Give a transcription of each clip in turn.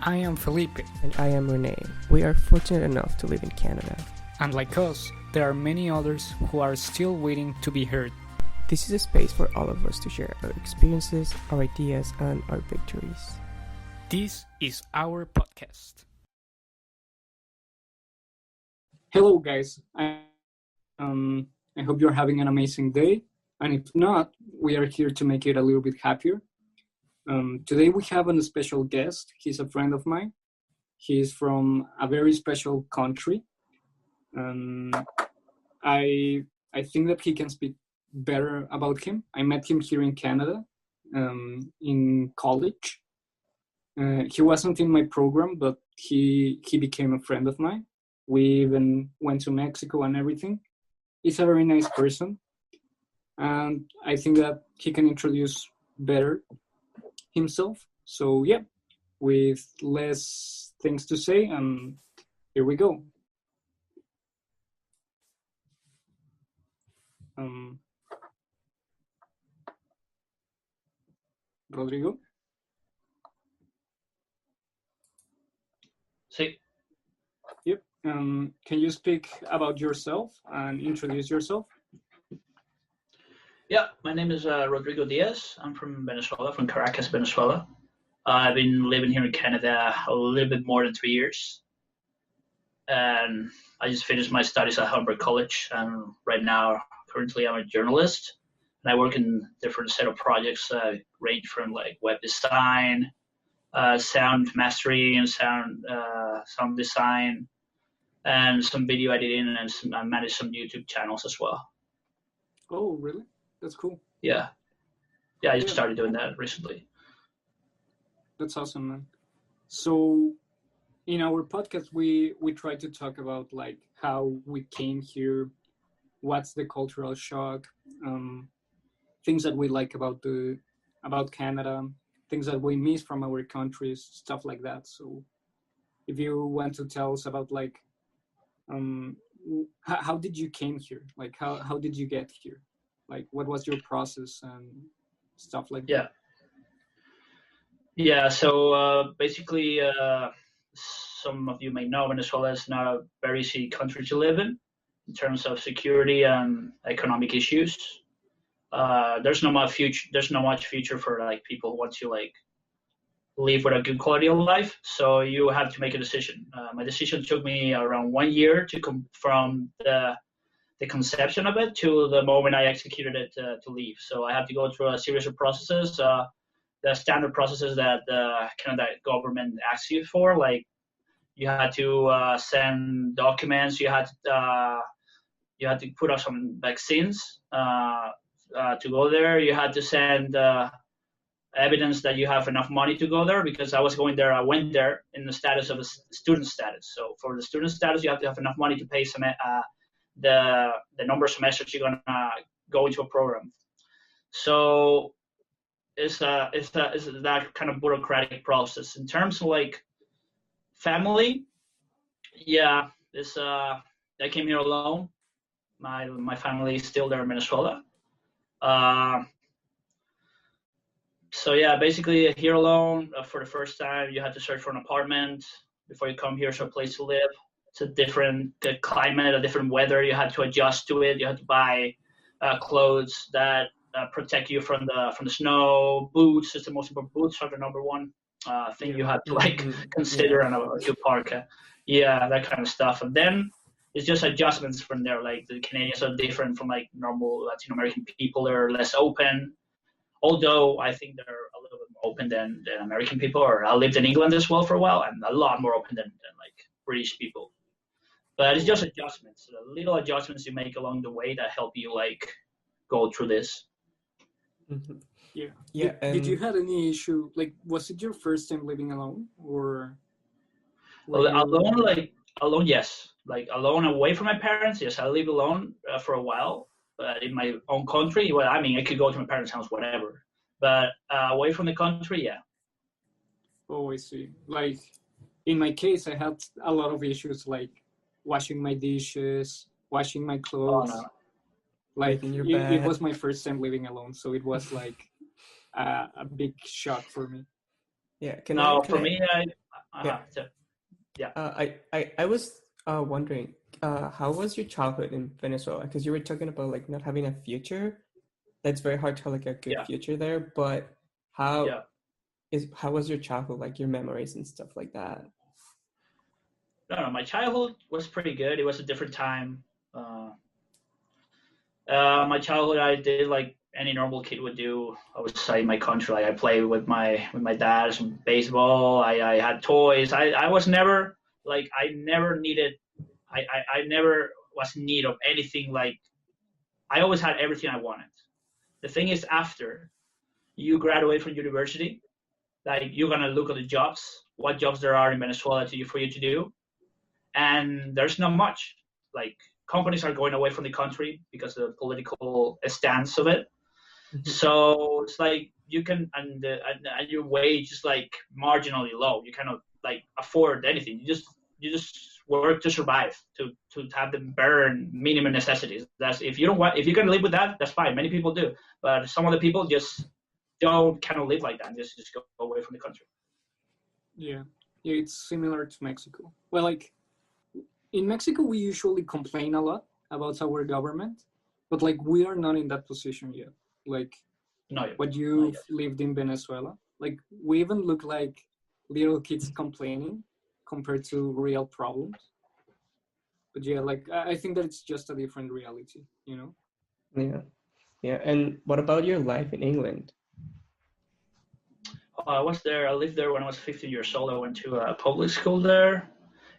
I am Felipe, And I am Renee. We are fortunate enough to live in Canada. and like us, there are many others who are still waiting to be heard. This is a space for all of us to share our experiences, our ideas, and our victories. This is our podcast. Hello, guys. I hope you're having an amazing day. And if not, we are here to make it a little bit happier. Today we have a special guest. He's a friend of mine. He's from a very special country. I think that he can speak better about him. I met him here in Canada, in college. He wasn't in my program, but he became a friend of mine. We even went to Mexico and everything. He's a very nice person, and I think that he can introduce better himself. So yeah, with less things to say, here we go. Rodrigo? Sí. Yep. Can you speak about yourself and introduce yourself? Yeah, my name is Rodrigo Díaz. I'm from Venezuela, from Caracas, Venezuela. I've been living here in Canada a little bit more than 3 years. And I just finished my studies at Humber College. And right now, currently, I'm a journalist. And I work in different set of projects, range from like web design, sound mastering, and sound design, and some video editing, and I manage some YouTube channels as well. Oh, really? That's cool. Yeah, I just started doing that recently. That's awesome, man. So in our podcast, we try to talk about like how we came here, what's the cultural shock, things that we like about Canada, things that we miss from our countries, stuff like that. So if you want to tell us about like how did you came here? Like how did you get here? Like what was your process and stuff like that? Yeah. So basically, some of you may know Venezuela is not a very easy country to live in terms of security and economic issues. There's not much future. There's not much future for like people who want to like live with a good quality of life. So you have to make a decision. My decision took me around 1 year to come from the conception of it to the moment I executed it to leave. So I had to go through a series of processes, the standard processes that the Canada government asks you for. Like you had to send documents, you had to put up some vaccines to go there. You had to send evidence that you have enough money to go there, because I went there in the status of a student status. So for the student status, you have to have enough money to pay some the number of semesters you're gonna go into a program. So it's that kind of bureaucratic process. In terms of like family, yeah, I came here alone. My family is still there in Venezuela. So yeah, basically here alone for the first time. You had to search for an apartment before you come here, so a place to live. It's a different climate, a different weather. You had to adjust to it. You had to buy clothes that protect you from the snow. Boots is the most important. Boots are the number one thing you have to like consider on a new park. That kind of stuff. And then it's just adjustments from there. Like the Canadians are different from like normal Latin American people. They're less open. Although I think they're a little bit more open than American people. Or I lived in England as well for a while, and a lot more open than like British people. But it's just adjustments, little adjustments you make along the way that help you like go through this. Mm-hmm. Yeah. Did you have any issue? Like, was it your first time living alone, or alone, yes. Like alone away from my parents, yes. I live alone for a while, but in my own country, well, I mean, I could go to my parents' house, whatever. But away from the country, yeah. Oh, I see. Like, in my case, I had a lot of issues, like washing my dishes, washing my clothes. Oh, no. Like it was my first time living alone, so it was like a big shock for me. Yeah. Me, Yeah. So, yeah. I was wondering, how was your childhood in Venezuela? Because you were talking about like not having a future. That's very hard to have like a good Yeah. future there. But how Yeah. how was your childhood, like your memories and stuff like that? No, my childhood was pretty good. It was a different time. My childhood, I did like any normal kid would do. I was in my country. Like I played with my dad some baseball. I had toys. I was never like I never needed. I never was in need of anything. Like I always had everything I wanted. The thing is, after you graduate from university, like you're gonna look at the jobs, what jobs there are in Venezuela for you to do, and there's not much. Like companies are going away from the country because of the political stance of it. Mhm. So it's like you can, and your wage is like marginally low. You cannot like afford anything. You just work to survive, to have the bare minimum necessities. That's if you can live with that, that's fine. Many people do, but some of the people just don't kind of live like that. Just go away from the country. Yeah, yeah, it's similar to Mexico. Well, like in Mexico, we usually complain a lot about our government, but like we are not in that position yet. Like No, what you've lived in Venezuela, like we even look like little kids complaining compared to real problems. But yeah, like I think that it's just a different reality, you know? Yeah. Yeah. And what about your life in England? I was there. I lived there when I was 15 years old. I went to a public school there.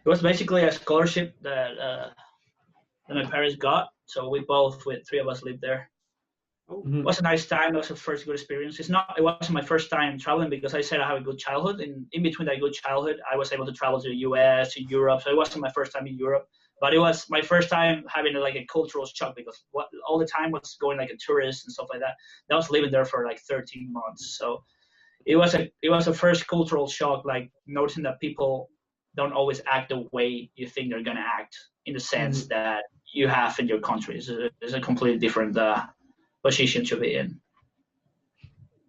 It was basically a scholarship that my parents got. So with three of us lived there. Oh, It was a nice time. It was a first good experience. It wasn't my first time traveling because I said I have a good childhood. And in between that good childhood, I was able to travel to the US, to Europe. So it wasn't my first time in Europe, but it was my first time having like a cultural shock because all the time was going like a tourist and stuff like that. And I was living there for like 13 months. So it was a first cultural shock, like noticing that people don't always act the way you think they're gonna act in the sense Mhm. that you have in your country. It's a completely different position to be in.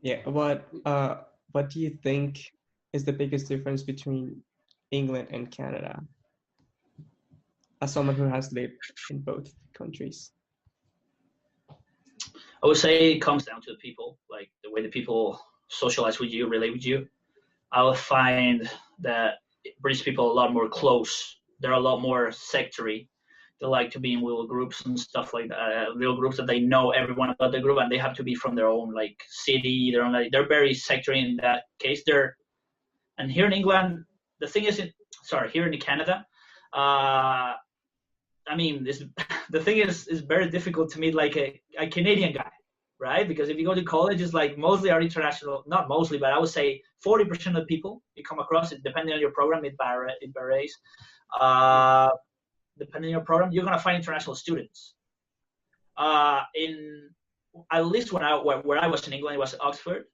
Yeah. What do you think is the biggest difference between England and Canada, as someone who has lived in both countries? I would say it comes down to the people, like the way the people socialize with you, relate with you. I would find that British people are a lot more close. They're a lot more sectary. They like to be in little groups and stuff like that. Little groups that they know everyone about the group, and they have to be from their own like city. They're very sectary in that case. And here in England, the thing is, here in Canada, I mean, the thing is very difficult to meet like a Canadian guy, right? Because if you go to college, it's like mostly are international, not mostly, but I would say 40% of the people you come across, depending on your program, it varies. Uh, Depending on your program, you're gonna find international students. In at least where I was in England, it was Oxford.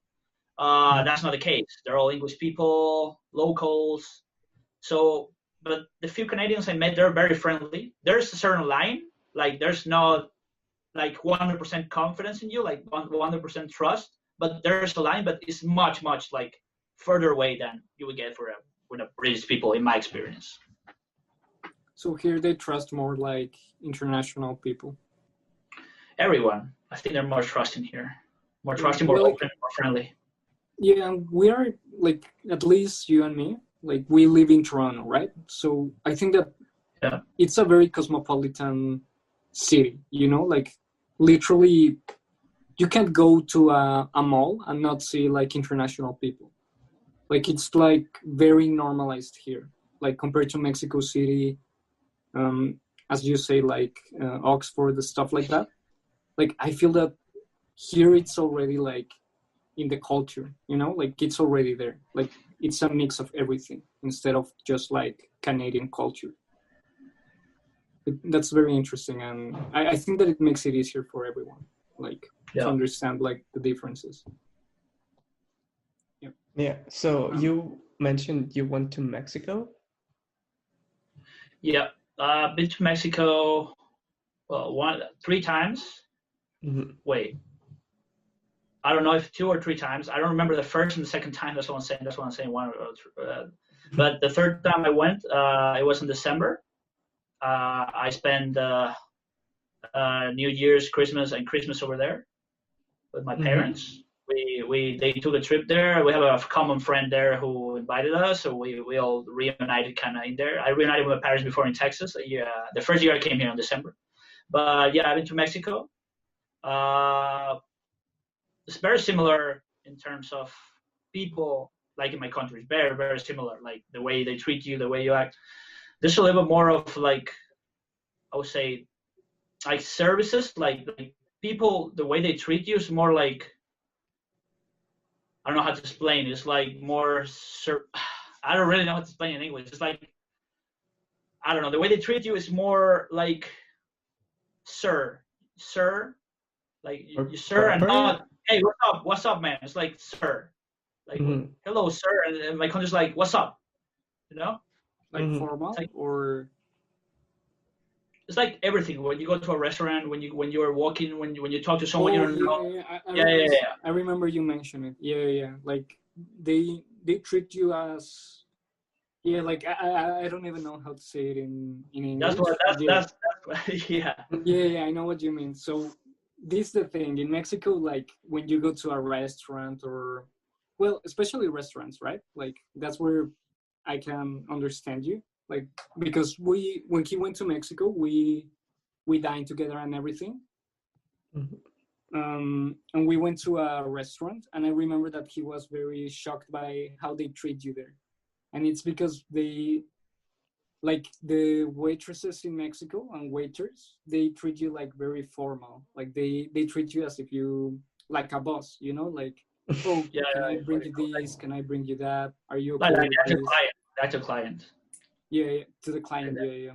That's not the case. They're all English people, locals. So, but the few Canadians I met, they're very friendly. There's a certain line, like there's not like 100% confidence in you, like 100% trust, but there's a line, but it's much, much like further away than you would get with a British people, in my experience. so here they trust more like international people. Everyone, I think they're more trusting here, more trusting, more Well, open, more friendly. yeah, we are like at least you and me, like we live in Toronto, right? So I think that Yeah. it's a very cosmopolitan city, you know, like literally you can't go to a mall and not see like international people. Like it's like very normalized here, like compared to Mexico City, as you say, like Oxford, stuff like that. Like I feel that here it's already like in the culture, you know, like it's already there. Like it's a mix of everything instead of just like Canadian culture. That's very interesting, and I think that it makes it easier for everyone, like to Yeah. understand like the differences. Yeah. Yeah. So you mentioned you went to Mexico. Yeah. Been to Mexico, well, 3 times. Mm-hmm. Wait. I don't know if 2 or 3 times. I don't remember the first and the second time. That's what I'm saying. But the third time I went, it was in December. I spent New Year's, Christmas, and Christmas over there with my parents. They took a trip there. We have a common friend there who invited us, so we all reunited kind of in there. I reunited with my parents before in Texas. Yeah, the first year I came here in December. But yeah, I've been to Mexico. It's very similar in terms of people, like in my country. It's very, very similar. Like the way they treat you, the way you act. There's a little bit more of like, I would say, like services, like people, the way they treat you is more like, I don't know how to explain. It's like more, I don't really know how to explain in English. It's like, I don't know. The way they treat you is more like, sir, like you sir, and not, hey, what's up, man? It's like, sir, like, hello, sir, and my country's like, what's up, you know? Like formal, like, or it's like everything. When you go to a restaurant, when you are walking, when you talk to someone you don't know. I remember you mentioned it. Yeah. Like they treat you as, like I don't even know how to say it in English. That's yeah. Yeah, I know what you mean. So this is the thing in Mexico. Like when you go to a restaurant, or well, especially restaurants, right? Like that's where I can understand you. Like, because when he went to Mexico, we dined together and everything. And we went to a restaurant, and I remember that he was very shocked by how they treat you there. And it's because they, like the waitresses in Mexico and waiters, they treat you like very formal. Like they treat you as if you, like a boss, you know, like, oh, can I bring you this? Can I bring you that? Are you okay with this? That's a client. Yeah, to the client. Yeah.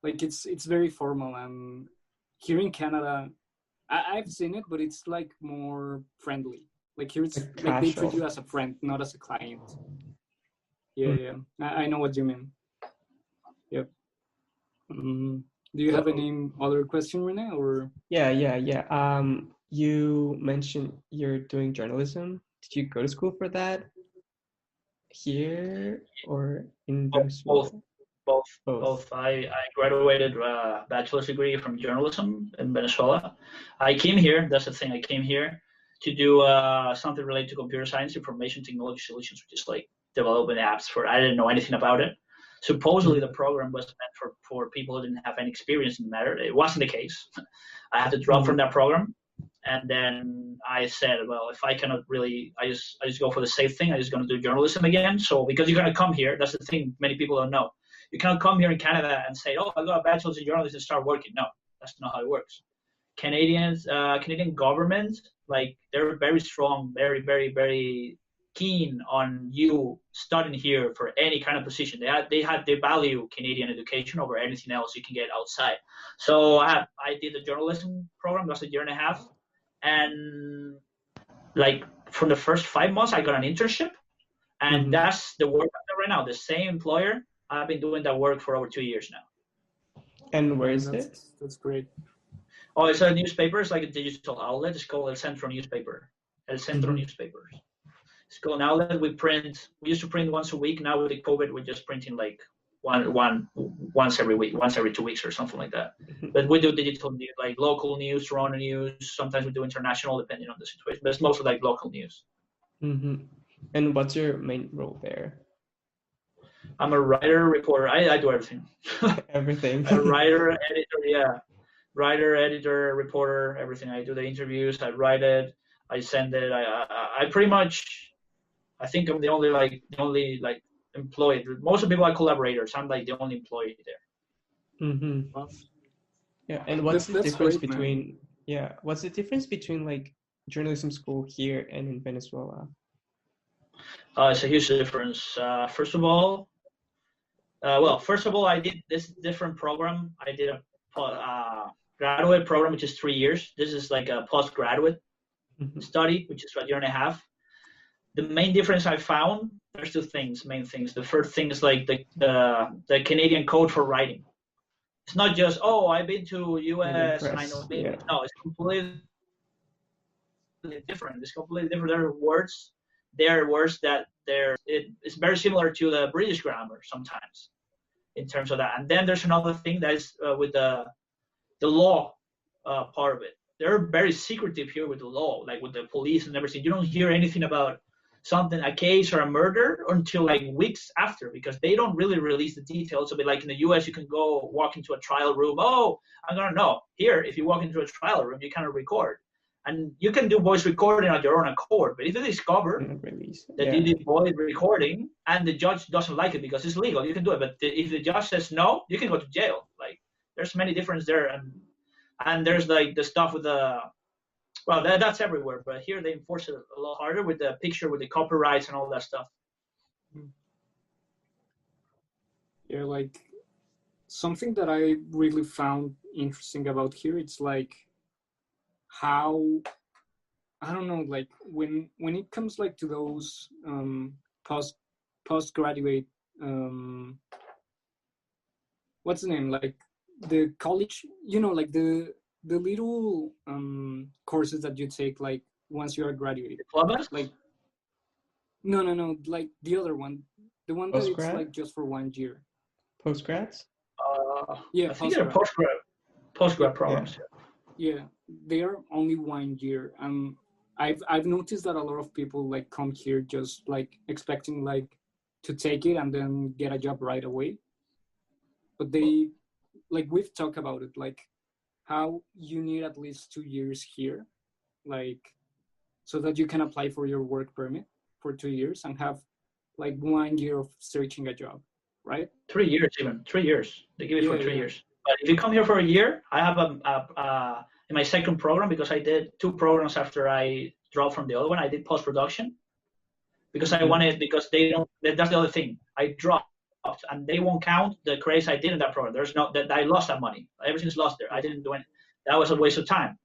Like it's very formal, and here in Canada, I've seen it, but it's like more friendly. Like here, it's like they treat you as a friend, not as a client. Yeah. I know what you mean. Yep. Do you have any other question, Rene? Or yeah. You mentioned you're doing journalism. Did you go to school for that? Here or in Venezuela? Both. I graduated a bachelor's degree from journalism in Venezuela. I came here. That's the thing. I came here to do something related to computer science, information technology solutions, which is like developing apps for. I didn't know anything about it. Supposedly, the program was meant for people who didn't have any experience in the matter. It wasn't the case. I had to drop from that program. And then I said, well, if I cannot really, I just go for the safe thing. I'm just going to do journalism again. So because you're going to come here, that's the thing many people don't know. You cannot come here in Canada and say, oh, I got a bachelor's in journalism and start working. No, that's not how it works. Canadian government, like they're very strong, very, very, very keen on you studying here for any kind of position. They value Canadian education over anything else you can get outside. So I did the journalism program. That was a year and a half. And like from the first 5 months, I got an internship, and that's the work I'm doing right now. The same employer. I've been doing that work for over 2 years now. And where is it? That's great. Oh, it's a newspaper. It's like a digital outlet. It's called El Centro Newspaper. El Centro Newspapers. It's called an outlet. We used to print once a week. Now with the COVID, we're just printing like once every week, once every 2 weeks or something like that. But we do digital news, like local news, Toronto news. Sometimes we do international, depending on the situation. But it's mostly like local news. And what's your main role there? I'm a writer, reporter. I do everything. Everything. A writer, editor, yeah. Writer, editor, reporter, everything. I do the interviews. I write it. I send it. I pretty much. I think I'm the only employee. Most of the people are collaborators. I'm like the only employee there. Yeah, and what's the difference between what's the difference between like journalism school here and in Venezuela? It's a huge difference. First of all, I did this different program. I did a graduate program, which is 3 years. This is like a postgraduate study, which is a year and a half. The main difference I found, there's two main things. The first thing is like the Canadian code for writing. It's not just, I've been to US and I know, no, it's completely different. It's completely different. There are words that it's very similar to the British grammar sometimes in terms of that. And then there's another thing that is with the law part of it. They're very secretive here with the law, like with the police and everything. You don't hear anything about something, a case or a murder, until like weeks after, because they don't really release the details of it. Like in the US, you can go walk into a trial room. Oh, I'm gonna know. Here, if you walk into a trial room, you cannot record. And you can do voice recording on your own accord, but if you discover that you did voice recording and the judge doesn't like it because it's legal, you can do it. But if the judge says no, you can go to jail. Like there's many differences there, and there's like the stuff with the that's everywhere. But here they enforce it a lot harder with the picture, with the copyrights and all that stuff. Yeah, like something that I really found interesting about here, it's like how, I don't know, like when it comes like to those postgraduate what's the name, like the college, like the little courses that you take like once you are graduated. Diplomas? Like no, like the other one, the one that it's like just for 1 year. Postgrads? Yeah, I think they're postgrad programs. Yeah, they are only 1 year. I've noticed that a lot of people like come here just like expecting like to take it and then get a job right away. But they, like we've talked about it, like how you need at least 2 years here, like so that you can apply for your work permit for 2 years and have like 1 year of searching a job, right? 3 years even. 3 years. They give it for 3 years. But if you come here for a year, I have in my second program, because I did 2 programs after I dropped from the other one, I did post-production because I wanted, because they don't, that's the other thing. I dropped and they won't count the credits I did in that program. There's no, that I lost that money. Everything's lost there. I didn't do it. That was a waste of time.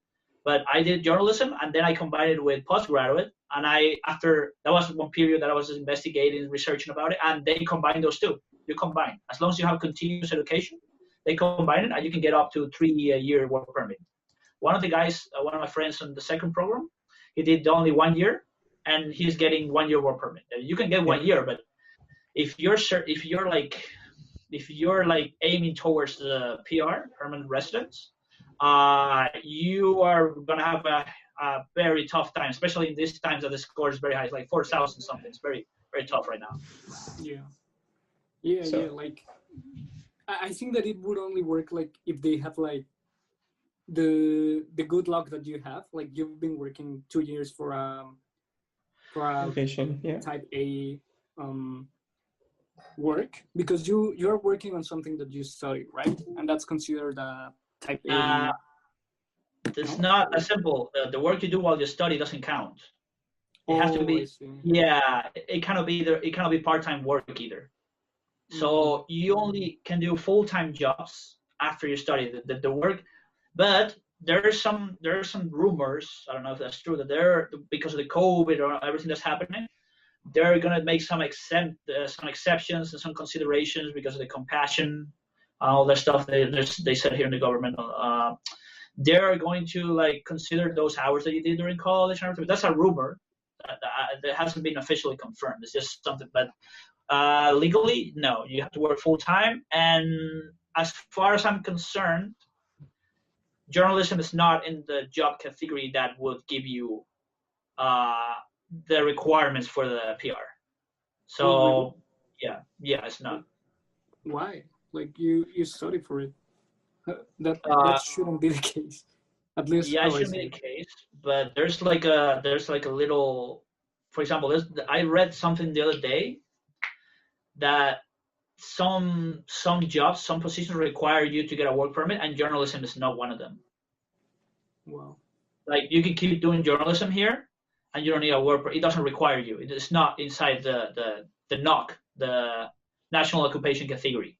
But I did journalism and then I combined it with postgraduate. And that was one period that I was investigating, researching about it, and they combined those two. You combine. As long as you have continuous education, they combine it and you can get up to 3-year work permit. One of the guys, one of my friends in the second program, he did only 1 year and he's getting 1 year work permit. You can get 1 year, but if you're like aiming towards the PR, permanent residence, you are gonna have a very tough time, especially in these times that the score is very high. It's like 4,000 something. It's very, very tough right now. Yeah, like I think that it would only work like if they have like the good luck that you have, like you've been working 2 years for a Location, type A work, because you're working on something that you study, right? And that's considered a type A. It's not as simple. The work you do while you study doesn't count. It has to be. It cannot be part-time work either. So you only can do full-time jobs after you study the work. But there's some rumors, I don't know if that's true, that because of the COVID or everything that's happening, they're gonna make some exceptions and some considerations because of the compassion, all that stuff they said here in the government. They're going to like consider those hours that you did during college and everything. That's a rumor that hasn't been officially confirmed. It's just something, but legally, no, you have to work full time. And as far as I'm concerned, journalism is not in the job category that would give you the requirements for the PR. So yeah, it's not. Why? Like you study for it. That shouldn't be the case. At least it shouldn't be the case. But there's like a little, for example, I read something the other day that some jobs, some positions require you to get a work permit, and journalism is not one of them. Wow. Like you can keep doing journalism here, and you don't need a work permit. It doesn't require you. It's not inside the NOC, the National Occupation Category.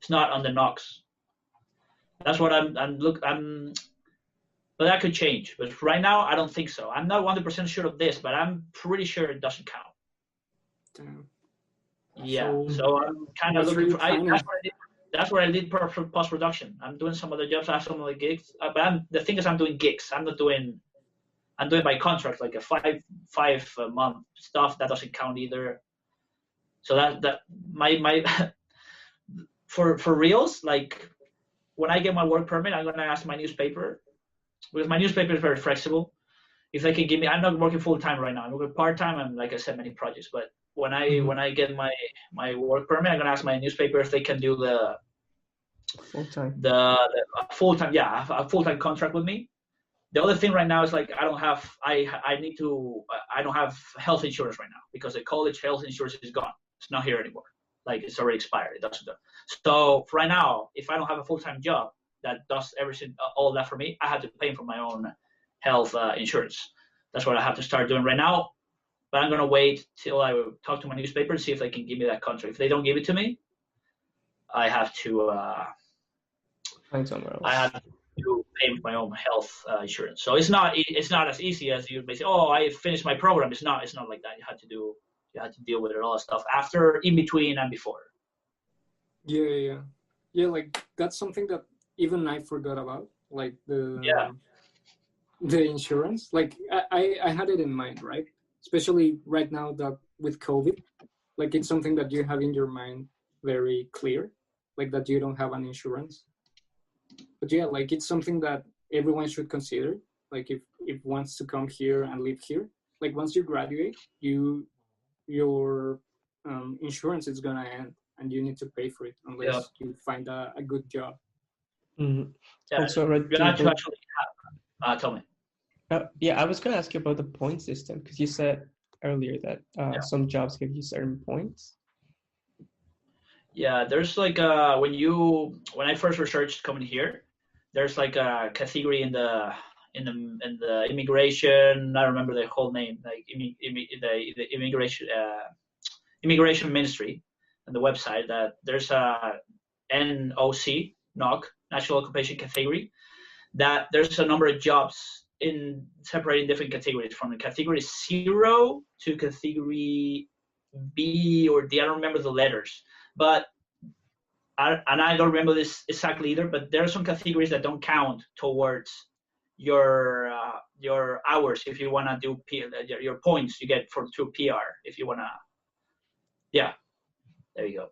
It's not on the NOCs. That's what but that could change. But right now, I don't think so. I'm not 100% sure of this, but I'm pretty sure it doesn't count. Damn. Yeah, so I'm kind of looking for. That's what I did post production. I'm doing some other jobs. I have some other gigs, but the thing is, I'm doing gigs. I'm I'm doing by contract, like a five month stuff that doesn't count either. So that my for reals, like when I get my work permit, I'm gonna ask my newspaper, because my newspaper is very flexible. If they can give me, I'm not working full time right now. I'm working part time, and like I said, many projects. But when I get my work permit, I'm gonna ask my newspaper if they can do the Full time. the full time, yeah, a full time contract with me. The other thing right now is like I don't have health insurance right now because the college health insurance is gone. It's not here anymore. Like it's already expired. It doesn't do. So for right now, if I don't have a full time job that does everything, all that for me, I have to pay for my own health insurance. That's what I have to start doing right now. But I'm gonna wait till I talk to my newspaper and see if they can give me that contract. If they don't give it to me, I have to Find somewhere else. I have to pay for my own health insurance. So it's not as easy as you may say. Oh, I finished my program. It's not like that. You had to deal with it, all that stuff after, in between, and before. Yeah. Like that's something that even I forgot about. Like the insurance. Like I had it in mind, right? Especially right now that with COVID, like it's something that you have in your mind very clear, like that you don't have an insurance. But yeah, like it's something that everyone should consider. Like if wants to come here and live here, like once you graduate, your insurance is gonna end, and you need to pay for it unless you find a good job. Mm-hmm. Yeah, Also, you have to actually have. Tell me. Yeah, I was gonna ask you about the point system because you said earlier that some jobs give you certain points. Yeah, there's like when I first researched coming here, there's like a category in the immigration. I don't remember the whole name, like the immigration ministry, and the website, that there's a NOC national occupation category, that there's a number of jobs in separating different categories from the category 0 to category B or D. I don't remember the letters. But I don't remember this exactly either, but there are some categories that don't count towards your hours if you want to do your points you get through PR if you want to. Yeah, there you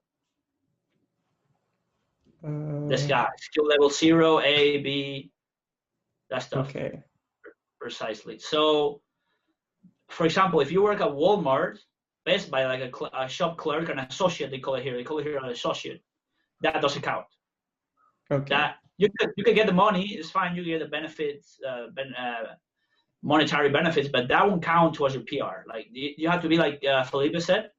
go. This guy, skill level 0, A, B, that stuff. Okay. Precisely. So, for example, if you work at Walmart, Best Buy, like a shop clerk, an associate, they call it here an associate, that doesn't count. Okay. That you could get the money, it's fine, you get the benefits, monetary benefits, but that won't count towards your PR. Like you have to be like Felipe said,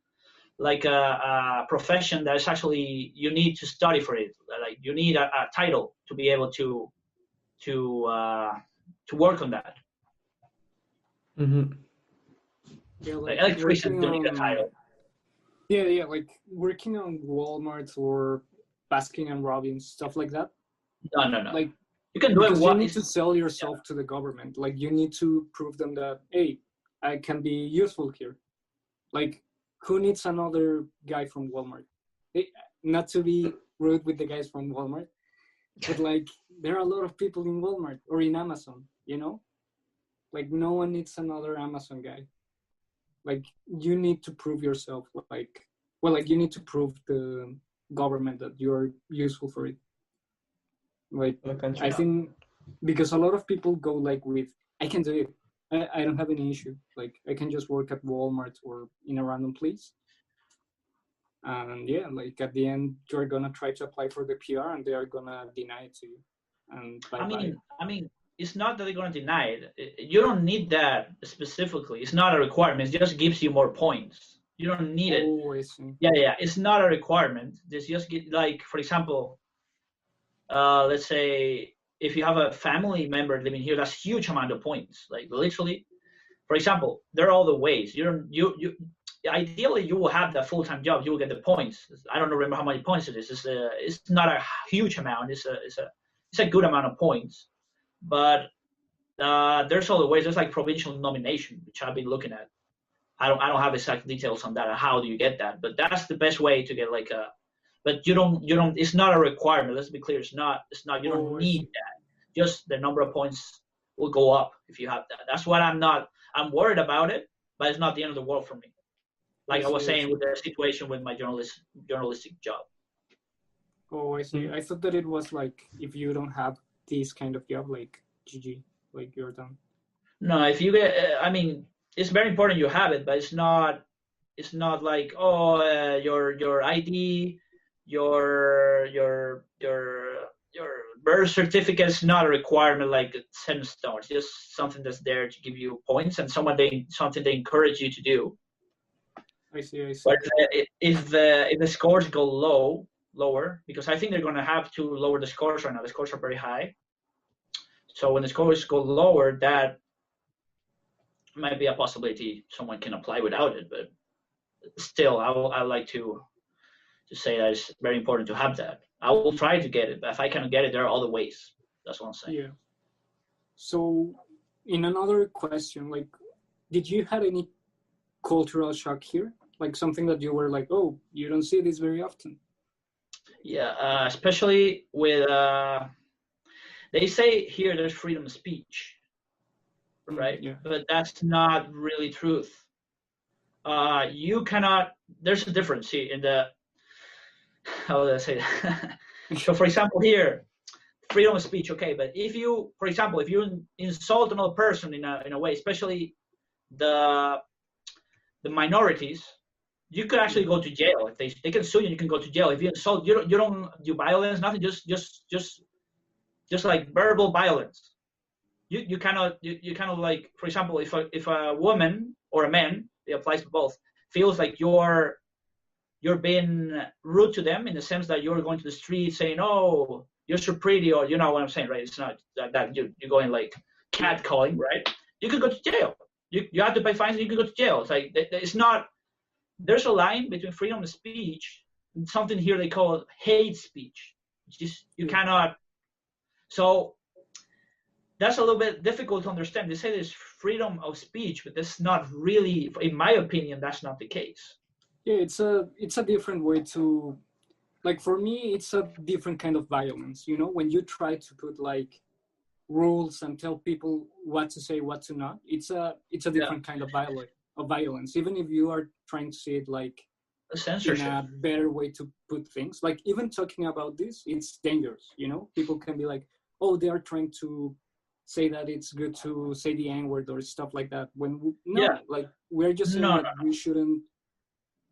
like a profession that is actually, you need to study for it. Like you need a title to be able to work on that. Mm-hmm. Yeah, like electricians don't need a title. Yeah, like working on Walmart or Baskin and Robbins, stuff like that. No. Like you can do it. You need to sell yourself to the government. Like you need to prove them that, hey, I can be useful here. Like who needs another guy from Walmart? Not to be rude with the guys from Walmart, but like there are a lot of people in Walmart or in Amazon, you know? Like no one needs another Amazon guy. Like you need to prove yourself, like you need to prove the government that you're useful for it. Like I think because a lot of people go like with, I can do it. I don't have any issue. Like I can just work at Walmart or in a random place. And yeah, like at the end, you're gonna try to apply for the PR and they are gonna deny it to you. And I mean, it's not that they're gonna deny it. You don't need that specifically. It's not a requirement. It just gives you more points. You don't need it. I see. Yeah. It's not a requirement. Just get, like, for example, let's say if you have a family member living here, that's a huge amount of points. Like literally, for example, there are all the ways. You ideally you will have that full-time job. You will get the points. I don't remember how many points it is. It's not a huge amount. It's a good amount of points. But there's other ways. There's like provincial nomination, which I've been looking at. I don't have exact details on that. How do you get that? But that's the best way to get like a. But you don't. It's not a requirement. Let's be clear. It's not. You don't need that. Just the number of points will go up if you have that. That's what I'm worried about it, but it's not the end of the world for me. Like I was saying with the situation with my journalistic job. Oh, I see. I thought that it was like if you don't have this kind of job, like GG, like you're done. No, if you get, I mean, it's very important you have it, but it's not like your ID, your birth certificate is not a requirement like set in stone. It's just something that's there to give you points and something they encourage you to do. I see. But if the scores go lower, because I think they're going to have to lower the scores right now. The scores are very high. So when the scores go lower, that might be a possibility someone can apply without it. But still, I like to say that it's very important to have that. I will try to get it, but if I cannot get it, there are other ways. That's what I'm saying. Yeah. So in another question, like, did you have any cultural shock here? Like something that you were like, oh, you don't see this very often. Yeah, especially with, they say here there's freedom of speech, right? Yeah. But that's not really truth. You cannot, there's a difference in the, how would I say that? So for example here, freedom of speech, okay, but if you, for example, if you insult another person in a way, especially the minorities, you could actually go to jail. If they can sue you, you can go to jail. If you insult, you don't do violence, nothing, just like verbal violence. You cannot like, for example, if a woman or a man, it applies to both, feels like you're being rude to them in the sense that you're going to the street saying, oh, you're so pretty, or you know what I'm saying, right? It's not that you're going like catcalling, right? You could go to jail. You have to pay fines and you could go to jail. It's like, it's not, there's a line between freedom of speech and something here they call hate speech. Just, you cannot, so that's a little bit difficult to understand. They say there's freedom of speech, but that's not really, in my opinion, that's not the case. Yeah, it's a different way to, like, for me, it's a different kind of violence, you know, when you try to put like rules and tell people what to say, what to not, it's a different kind of violence, even if you are trying to see it like censorship, in a better way to put things. Like even talking about this, it's dangerous, you know, people can be like, oh, they are trying to say that it's good to say the N-word or stuff like that, when like we're just saying that we shouldn't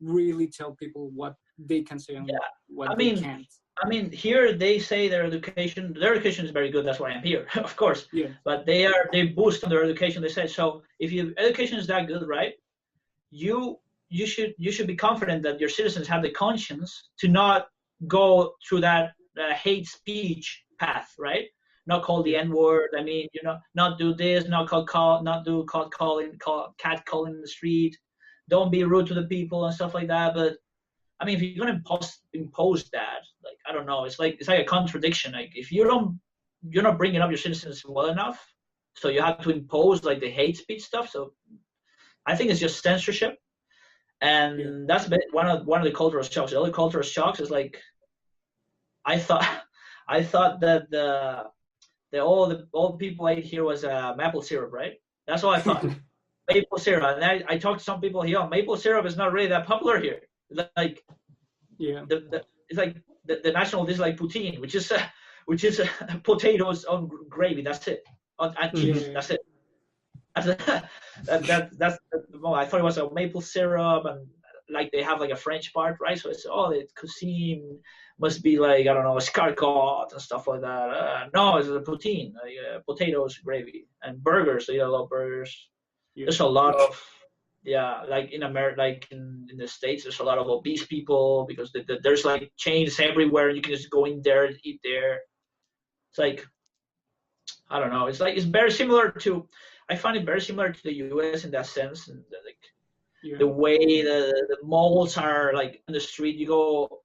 really tell people what they can say and what they can't. I mean, here they say their education is very good. That's why I'm here, of course. Yeah. But they boost on their education. They say, so if your education is that good, right? You should be confident that your citizens have the conscience to not go through that hate speech path, right? Not call the N-word. I mean, you know, not do this, not do catcalling in the street. Don't be rude to the people and stuff like that. But I mean, if you're gonna impose that, like, I don't know, it's like a contradiction. Like if you're not bringing up your citizens well enough, so you have to impose like the hate speech stuff. So I think it's just censorship, and that's one of the cultural shocks. The other cultural shocks is like, I thought that all the people ate here was maple syrup, right? That's all I thought. Maple syrup, and I talked to some people here. Maple syrup is not really that popular here. Like, it's like the national dish, like poutine, which is potatoes on gravy. That's it, and cheese. That's it. That's I thought it was a maple syrup, and like they have like a French part, right? So it's the cuisine must be like, I don't know, escargot and stuff like that. No, it's a poutine, like, potatoes, gravy, and burgers. So you love burgers. Yeah. There's a lot of like in America, like in the States, there's a lot of obese people because there's like chains everywhere, and you can just go in there and eat there. It's like, I don't know. It's like, it's very similar to, I find it very similar to the U.S. in that sense, and the way the malls are, like in the street. You go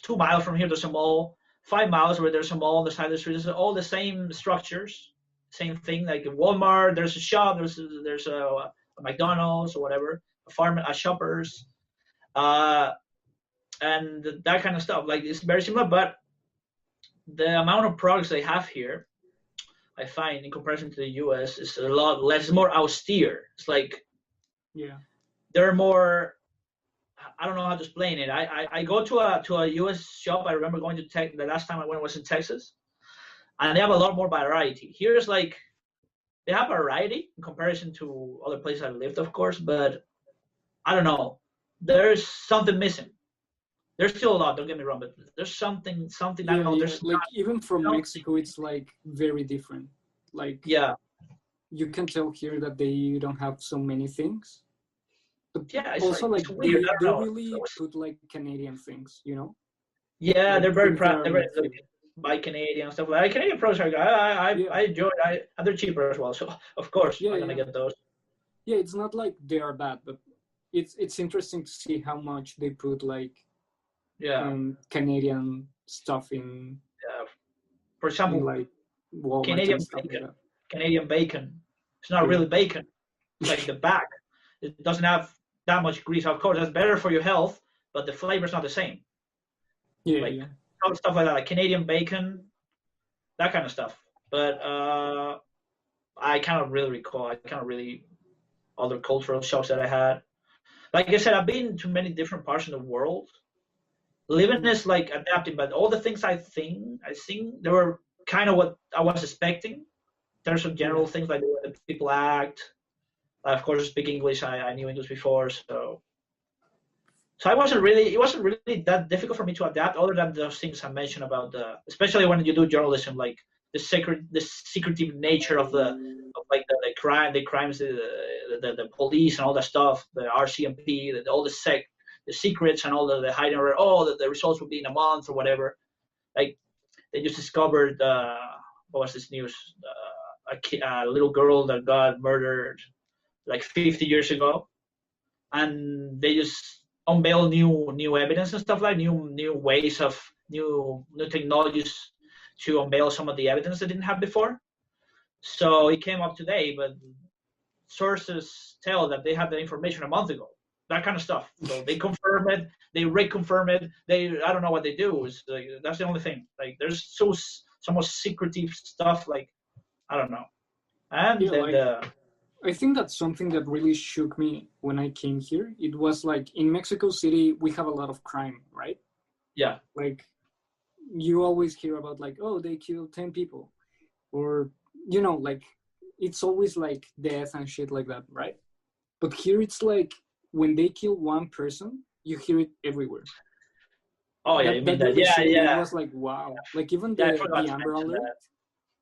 2 miles from here, there's a mall. 5 miles where there's a mall on the side of the street. It's all the same structures. Same thing, like in Walmart, there's a shop, there's a McDonald's or whatever, a Shoppers, and that kind of stuff. Like, it's very similar, but the amount of products they have here I find in comparison to the US is a lot less, more austere. It's like Yeah. they're more. I don't know how to explain it. I go to a US shop. I remember going to Tech the last time I went was in Texas, and they have a lot more variety. Here's like they have variety in comparison to other places I've lived, of course, but I don't know. There's something missing. There's still a lot. Don't get me wrong, but there's something. I don't know. There's like even from something. Mexico, it's like very different. Like Yeah, you can tell here that they don't have so many things. But yeah. It's also, like it's weird. I they don't know. really put like Canadian things, you know? Yeah, Like they're very things that proud. are They're like very food. buy Canadian stuff like Canadian products are good. I enjoy it. And they're cheaper as well. So of course Yeah, I'm gonna yeah. get those. Yeah, it's not like they are bad, but it's interesting to see how much they put like Yeah. Canadian stuff in For example, like Walmart Canadian and stuff like bacon. that. Canadian bacon. It's not Yeah. really bacon. It's like the back. It doesn't have that much grease. Of course, that's better for your health, but the flavor's not the same. Yeah, Like yeah. stuff like that, like Canadian bacon, that kind of stuff. But I cannot really recall. I cannot really other cultural shocks that I had. Like I said, I've been to many different parts of the world. Living is like adapting, but all the things I think they were kind of what I was expecting. In terms of general things like the way that people act. Of course, I speak English. I knew English before, so it wasn't really that difficult for me to adapt, other than those things I mentioned about especially when you do journalism, like the secretive nature of the crimes, the police and all that stuff, the RCMP, all the secrets and all the hiding, the results will be in a month or whatever. Like they just discovered what was this news? A little girl that got murdered like 50 years ago, and they just unveil new evidence and stuff, like new ways of new technologies to unveil some of the evidence they didn't have before. So it came up today, but sources tell that they had the information a month ago. That kind of stuff. So they confirm it, they reconfirm it. I don't know what they do. It's like, that's the only thing. Like there's so much secretive stuff. Like I don't know. And then I think that's something that really shook me when I came here. It was like in Mexico City, we have a lot of crime, right? Yeah. Like you always hear about like, oh, they killed 10 people, or like it's always like death and shit like that, right? But here it's like when they kill one person, you hear it everywhere. Oh yeah, you mean that? Really Yeah. It was like wow. Like even the Amber Alert.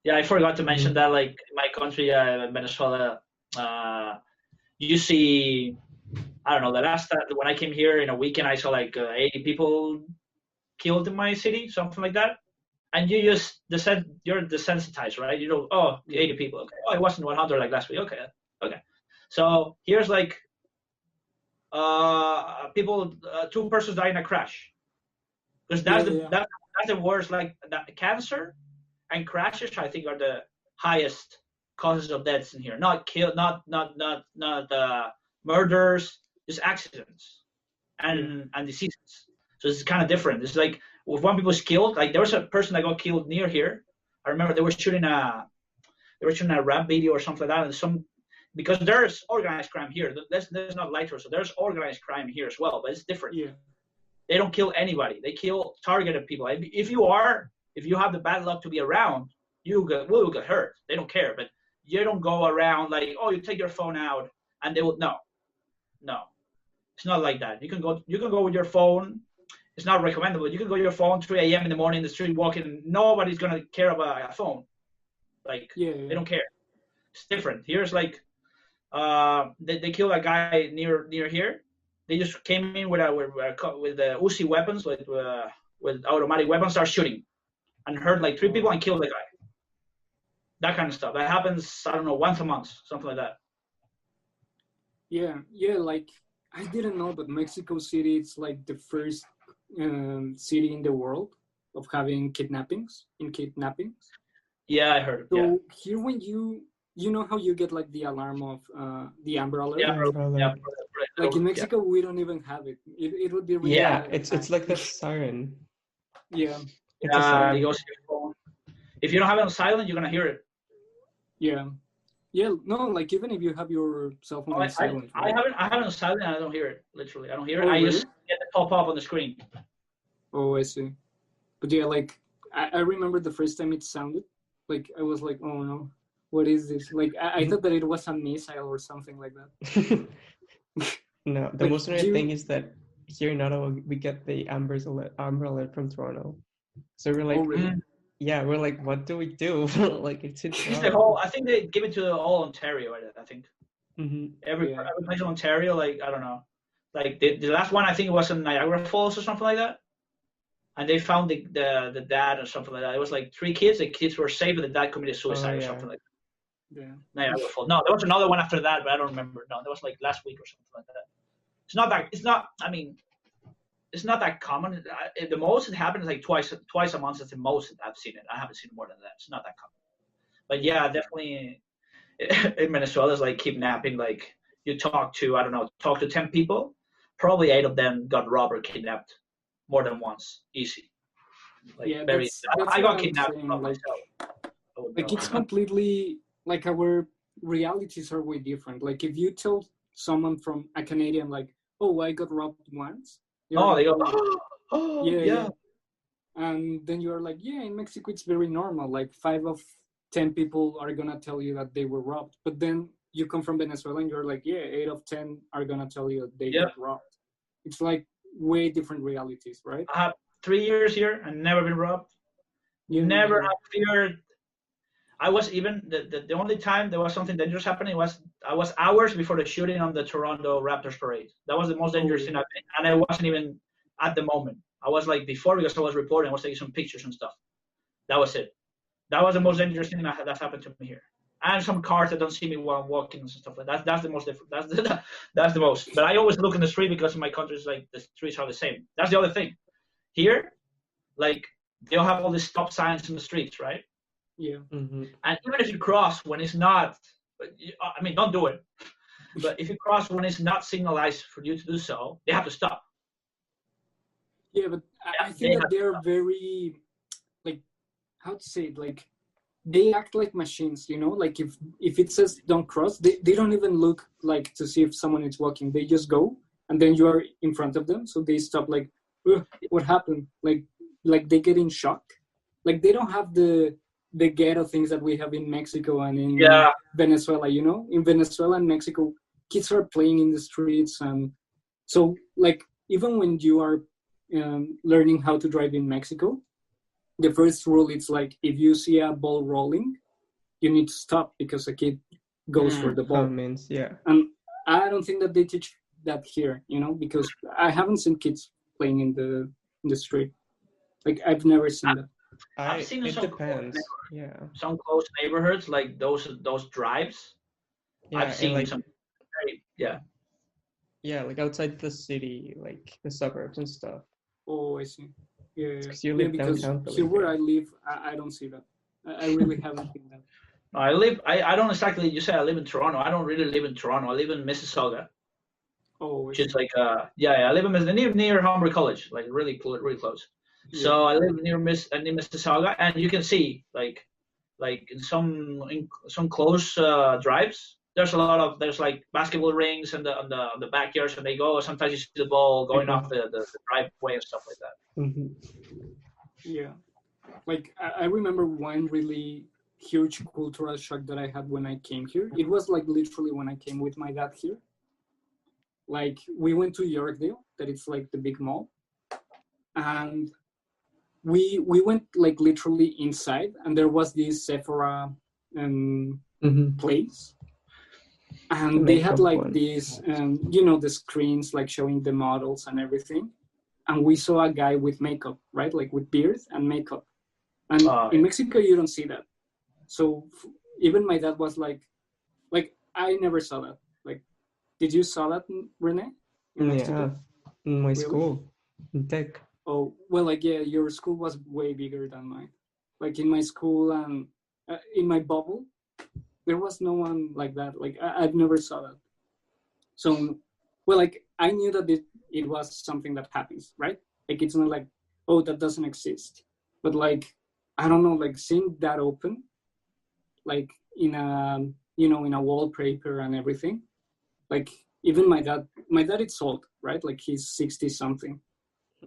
Yeah, I forgot to mention that. Like in my country, Venezuela, you see, I don't know. The last time when I came here in a weekend, I saw like 80 people killed in my city, something like that. And you're desensitized, right? You know, oh, 80 people. Okay. Oh, it wasn't 100 like last week. Okay. So here's like people, 2 persons died in a crash. Because that's the worst. Like that, cancer and crashes, I think, are the highest causes of deaths in here. Not murders, just accidents and diseases. So it's kind of different. It's like if one people is killed, like there was a person that got killed near here. I remember they were shooting a rap video or something like that, and because there's organized crime here. There's not light, so there's organized crime here as well, but it's different. Yeah. They don't kill anybody. They kill targeted people. If you have the bad luck to be around, you will get hurt. They don't care, but you don't go around like, oh, you take your phone out and they will no. It's not like that. You can go with your phone. It's not recommendable. You can go with your phone 3 a.m. in the morning in the street walking. Nobody's gonna care about a phone. Like they don't care. It's different. Here's like they killed a guy near here. They just came in with the Uzi weapons, with automatic weapons, start shooting, and hurt like 3 people and killed the guy. That kind of stuff. That happens, I don't know, once a month, something like that. Yeah. Like I didn't know, but Mexico City, it's like the first city in the world of having kidnappings. Yeah, I heard. So here, when you know how you get like the alarm of the Amber Alert? Yeah. Like in Mexico, we don't even have it. It would be really it's like the siren. Yeah. It goes to your phone. If you don't have it on silent, you're gonna hear it. Yeah. Yeah, no, like even if you have your cell phone Oh, on silent, right? I haven't on silent. And I don't hear it. Literally, I don't hear it. Oh, I really? just get the pop up on the screen. Oh, I see. But yeah, like I remember the first time it sounded, like I was like, oh no, what is this? Like I thought that it was a missile or something like that. No, the Like, most annoying thing is that here in Ottawa we get the Amber Alert from Toronto. So we're like, oh really? yeah, we're like, what do we do? Like it's in It's the Toronto. whole. I think they give it to all Ontario. I think every Yeah. place in Ontario. Like I don't know. Like the last one, I think it was in Niagara Falls or something like that. And they found the dad or something like that. It was like 3 kids. The kids were safe, and the dad committed suicide or something like that. Yeah. Niagara Falls. No, there was another one after that, but I don't remember. No, that was like last week or something like that. It's not that. It's not. I mean, it's not that common. The most it happens like twice a month. That's the most I've seen it. I haven't seen more than that. It's not that common. But yeah, definitely in Venezuela, it's like kidnapping. Like you talk to 10 people, probably 8 of them got robbed or kidnapped more than once. Easy. Like Yeah, very. that's I what got I'm kidnapped saying. from Like, myself. I would like know. it's completely like our realities are way different. Like if you tell someone from a Canadian, like, oh, I got robbed once, you're Oh, like, they go. oh, Oh, yeah, yeah. and then you're like, yeah, in Mexico it's very normal. Like 5 of 10 people are gonna tell you that they were robbed, but then you come from Venezuela and you're like, yeah, 8 of 10 are gonna tell you that they Yeah. got robbed. It's like way different realities, right? I have 3 years here and never been robbed. Yeah, Never neither. have feared. I was even the only time there was something dangerous happening was I was hours before the shooting on the Toronto Raptors parade. That was the most dangerous thing I've been, and I wasn't even at the moment. I was like before because I was reporting, I was taking some pictures and stuff. That was it. That was the most dangerous thing that's happened to me here. And some cars that don't see me while I'm walking and stuff like that. That's the most different. That's the most. But I always look in the street because in my country it's like the streets are the same. That's the other thing. Here, like they'll have all these stop signs in the streets, right? Yeah. Mm-hmm. And even if you cross when it's not, I mean, don't do it. But if you cross when it's not signalized for you to do so, they have to stop. Yeah, but I think that they're very, like, how to say it, like, they act like machines, you know? Like, if it says don't cross, they don't even look, like, to see if someone is walking. They just go, and then you are in front of them, so they stop, like, what happened? Like they get in shock. Like, they don't have the ghetto things that we have in Mexico and in Venezuela, you know? In Venezuela and Mexico, kids are playing in the streets, and so, like, even when you are learning how to drive in Mexico, the first rule is like if you see a ball rolling, you need to stop because a kid goes for the ball. Means, yeah. And I don't think that they teach that here, you know, because I haven't seen kids playing in the street. Like I've never seen that. I've seen it depends. Some close neighborhoods like those drives. Yeah, I've seen like, some. Yeah, like outside the city, like the suburbs and stuff. Oh, I see. Yeah, you live because downtown, here where I live, I don't see that. I really haven't seen that. I don't exactly. You say I live in Toronto. I don't really live in Toronto. I live in Mississauga. Oh, which is like I live in near Humber College, like really close. Yeah. So I live near Mississauga, and you can see like in some close drives. There's like basketball rings and on the backyards, and they go. Sometimes you see the ball going off the driveway and stuff like that. Mm-hmm. Yeah, like I remember one really huge cultural shock that I had when I came here. It was like literally when I came with my dad here. Like we went to Yorkdale, that it's like the big mall, and we went like literally inside, and there was this Sephora place, and they had like these you know, the screens like showing the models and everything, and we saw a guy with makeup, right, like with beard and makeup, and in Mexico you don't see that. So even my dad was like I never saw that. Like, did you saw that, Rene? Yeah, in my school, in tech. Oh, well, like, yeah, your school was way bigger than mine. Like, in my school and in my bubble, there was no one like that. Like, I've never saw that. So, well, like, I knew that it was something that happens, right? Like, it's not like, oh, that doesn't exist. But, like, I don't know, like, seeing that open, like, in a in a wallpaper and everything. Like even my dad is old, right? Like he's 60 something.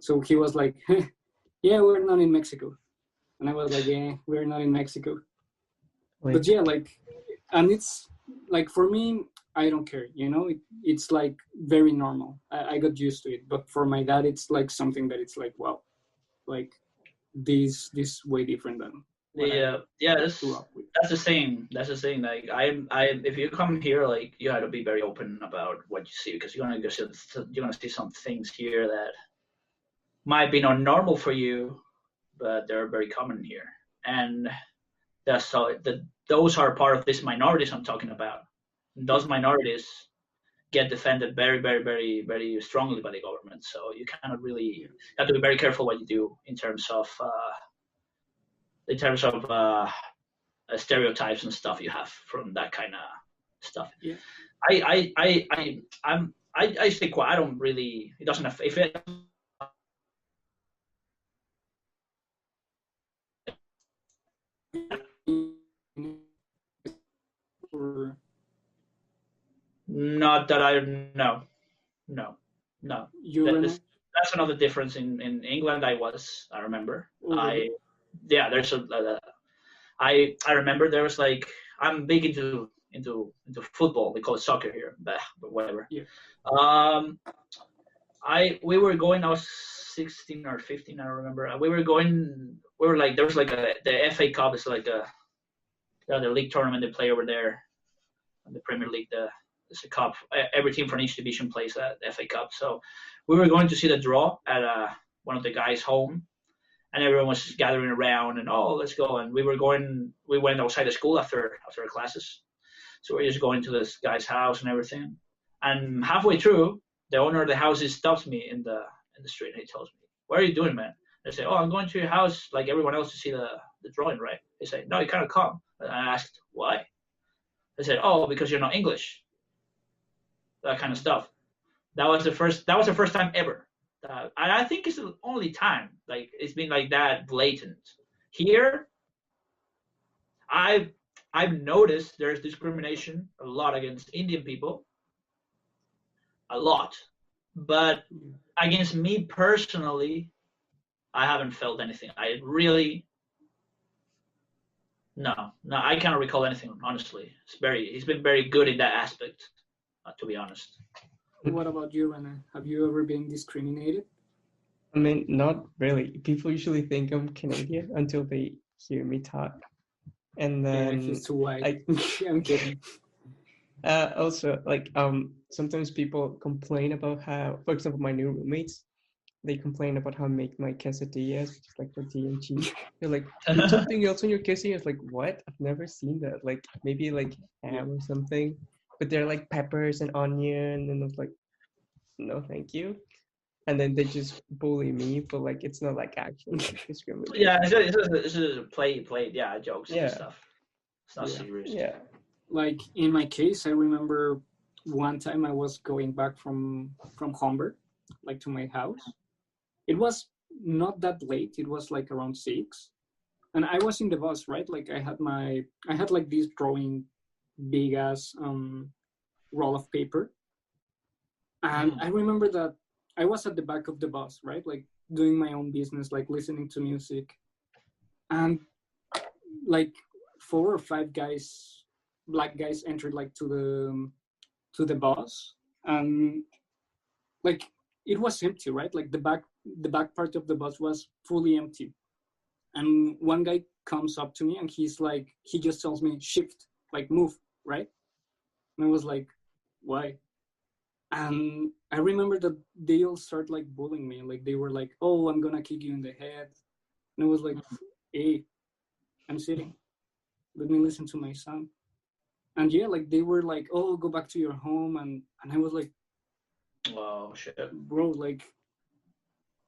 So he was like, yeah, we're not in Mexico. And I was like, yeah, we're not in Mexico. Like, But yeah, like, and it's like, for me, I don't care, it's like very normal. I got used to it. But for my dad, it's like something that it's like, wow, like this way different than what I grew up with. That's the same. That's the thing. Like if you come here, like you have to be very open about what you see, because you're gonna see some things here that might be not normal for you, but they're very common here, and those are part of these minorities I'm talking about. Those minorities get defended very, very, very, very strongly by the government. So you cannot really, you have to be very careful what you do in terms of stereotypes and stuff you have from that kind of stuff. Yeah. I stay quiet. I don't really. It doesn't affect. If it, not that I no. That's another difference in England. I remember. I remember there was like, I'm big into football. We call it soccer here, but whatever. Yeah. We were going. I was 16 or 15. I don't remember. We were like, there was like the FA Cup is like the league tournament they play over there, the Premier League. It's a cup. Every team from each division plays the FA Cup. So we were going to see the draw at one of the guys' home, and everyone was gathering around and, oh, let's go. And we went outside the school after our classes. So we're just going to this guy's house and everything. And halfway through, the owner of the house stops me in the street, and he tells me, "What are you doing, man?" I say, "Oh, I'm going to your house like everyone else to see the drawing, right?" He said, "No, you cannot come." And I asked, "Why?" They said, "Oh, because you're not English." That kind of stuff. That was the first time ever. And I think it's the only time like it's been like that blatant. Here, I've noticed there's discrimination a lot against Indian people. A lot. But against me personally, I haven't felt anything. No, I cannot recall anything, honestly. He's been very good in that aspect, to be honest. What about you, Rene? Have you ever been discriminated? I mean, not really. People usually think I'm Canadian until they hear me talk. And then he's too white. I'm kidding. Also, like, sometimes people complain about how, for example, my new roommates, they complain about how I make my quesadillas, just like tortilla and cheese. They're like, "Put something else on your quesadilla." It's like, what? I've never seen that. Like, maybe like ham or something. But they're like peppers and onion, and I was like, no, thank you. And then they just bully me, but like it's not like actual discrimination. Yeah, it's just play, jokes and stuff. It's not serious. Yeah. Like in my case, I remember one time I was going back from Humber, like to my house. It was not that late. It was like around 6, and I was in the bus, right? Like I had like this drawing big ass roll of paper, and I remember that I was at the back of the bus, right? Like doing my own business, like listening to music, and like 4 or 5 black guys entered like to the bus, and like it was empty, right? Like the back part of the bus was fully empty, and one guy comes up to me and he just tells me, "Shift, like move," right? And I was like, "Why?" And I remember that they all start like bullying me. Like they were like, "Oh, I'm gonna kick you in the head." And I was like, "Hey, I'm sitting. Let me listen to my song." And yeah, like they were like, "Oh, go back to your home." And I was like, "Oh shit, bro, like,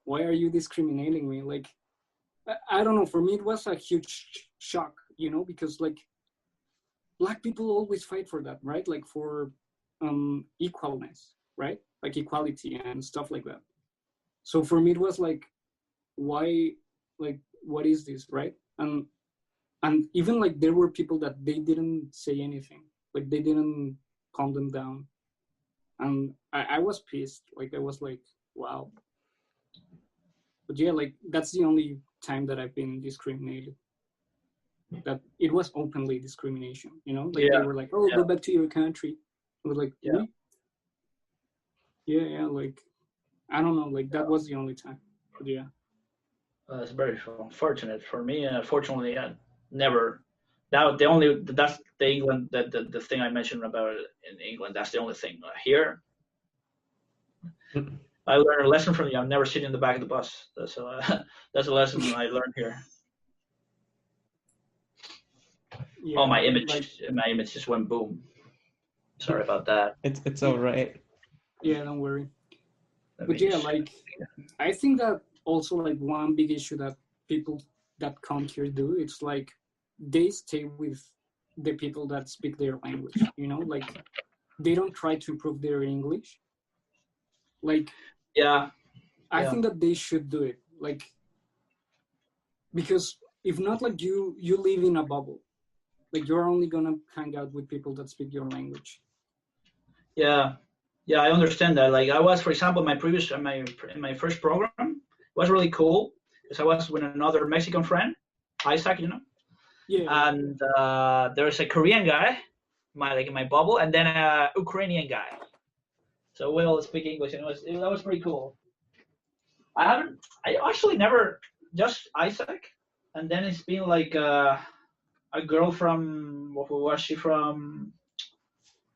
why are you discriminating me?" Like, I don't know. For me, it was a huge shock, because like black people always fight for that, right? Like for equalness, right? Like equality and stuff like that. So for me, it was like, why, like, what is this, right? And And even like there were people that they didn't say anything, like they didn't calm them down. And I was pissed. Like I was like, wow. But yeah, like that's the only time that I've been discriminated. That it was openly discrimination, you know? Like they were like, oh, go back to your country. I was like, really? Yeah, like I don't know, like that was the only time. But yeah. It's very unfortunate for me. Fortunately, I never. That's the England the thing I mentioned about in England. That's the only thing here. I learned a lesson from you. I'm never sitting in the back of the bus. That's that's a lesson I learned here. Yeah, oh, my image just went boom. Sorry about that. It's all right. Yeah, don't worry. But yeah, like I think that also like one big issue that people that come here do, it's like they stay with the people that speak their language, you know, like they don't try to improve their English. Like I think that they should do it, like, because if not, like you live in a bubble, like you're only gonna hang out with people that speak your language. Yeah, I understand that. Like I was, for example, in my first program, it was really cool because I was with another Mexican friend, Isaac, you know. Yeah. And there was a Korean guy, in my bubble, and then a Ukrainian guy. So we all speak English, and that was pretty cool. I actually never, just Isaac, and then it's been like a girl from, who was she from?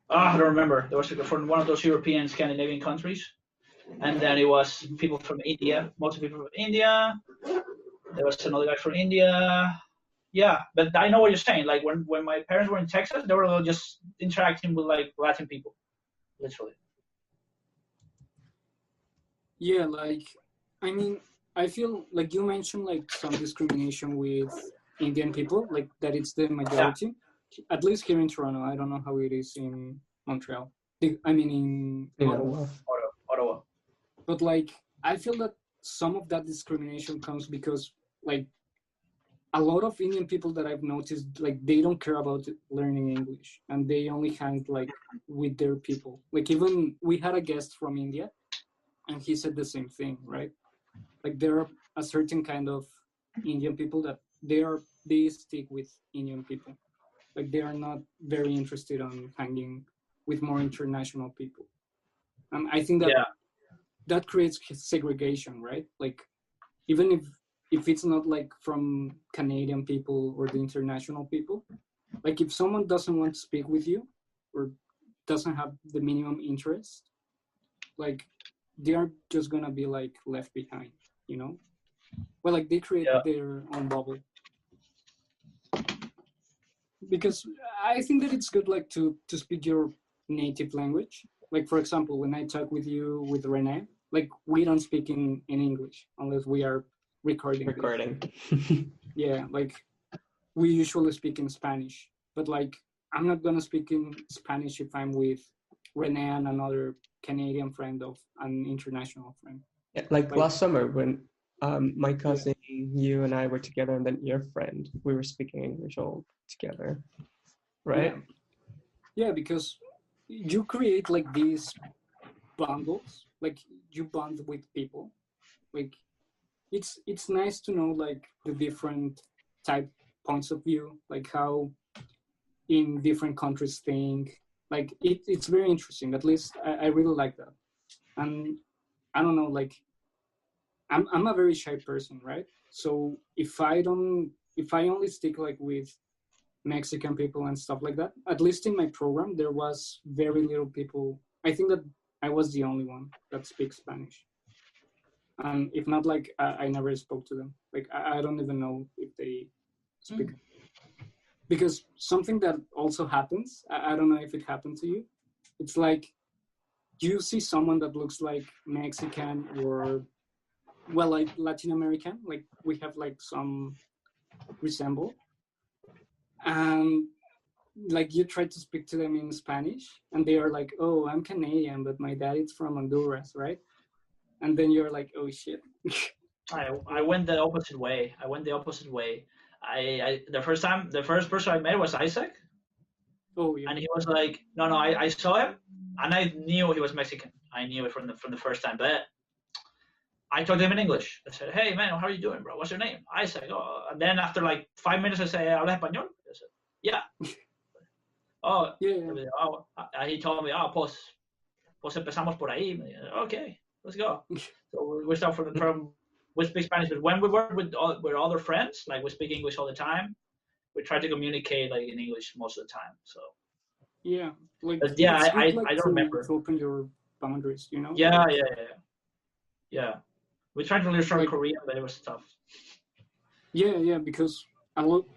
I don't remember. There was from one of those European Scandinavian countries, and then it was people from India, mostly people from India. There was another guy from India. Yeah, but I know what you're saying. Like when my parents were in Texas, they were just interacting with like Latin people, literally. Yeah, like I mean, I feel like you mentioned like some discrimination with Indian people, like that it's the majority. Yeah. At least here in Toronto, I don't know how it is in Montreal. I mean in Ottawa. Ottawa. But like, I feel that some of that discrimination comes because like a lot of Indian people that I've noticed, like they don't care about learning English and they only hang like with their people. Like even we had a guest from India and he said the same thing, right? Like there are a certain kind of Indian people that they stick with Indian people. Like they are not very interested on hanging with more international people. And I think that that creates segregation, right? Like even if it's not like from Canadian people or the international people, like if someone doesn't want to speak with you or doesn't have the minimum interest, like they are just gonna be like left behind, you know? Well, like they create their own bubble. Because I think that it's good like to speak your native language. Like for example, when I talk with you with Rene, like we don't speak in English unless we are recording. Yeah, like we usually speak in Spanish, but like I'm not gonna speak in Spanish if I'm with Rene and another Canadian friend of an international friend. Yeah, like last summer when my cousin, you and I were together, and then your friend, we were speaking English all together, right? Yeah, because you create like these bundles, like you bond with people. Like it's nice to know like the different type points of view, like how in different countries think. Like it's very interesting. At least I really like that. And I don't know, like I'm a very shy person, right? So if I only stick like with Mexican people and stuff like that, at least in my program there was very little people. I think that I was the only one that speaks Spanish. And if not, like I never spoke to them. Like I don't even know if they speak. Because something that also happens, I don't know if it happened to you. It's like you see someone that looks like Mexican or well, like Latin American, like we have like some resemble, and like you try to speak to them in Spanish, and they are like, "Oh, I'm Canadian, but my dad is from Honduras, right?" And then you're like, "Oh shit." I went the opposite way. the first person I met was Isaac, Oh yeah. and he was like, no, I saw him, and I knew he was Mexican. I knew it from the first time, but I talked to him in English. I said, hey man, how are you doing, bro? What's your name? Isaac. Oh. And then after like 5 minutes, I say, ¿hablas español? I said, yeah. Oh, Yeah. oh, he told me, pues empezamos por ahí. Okay, let's go. So we start we speak Spanish, but when we work with other friends, like we speak English all the time, we try to communicate like in English most of the time. So Yeah, like but yeah, it's good, I don't remember. to open your boundaries, you know. Yeah. We tried to learn Like- Korean, but it was tough. Yeah, because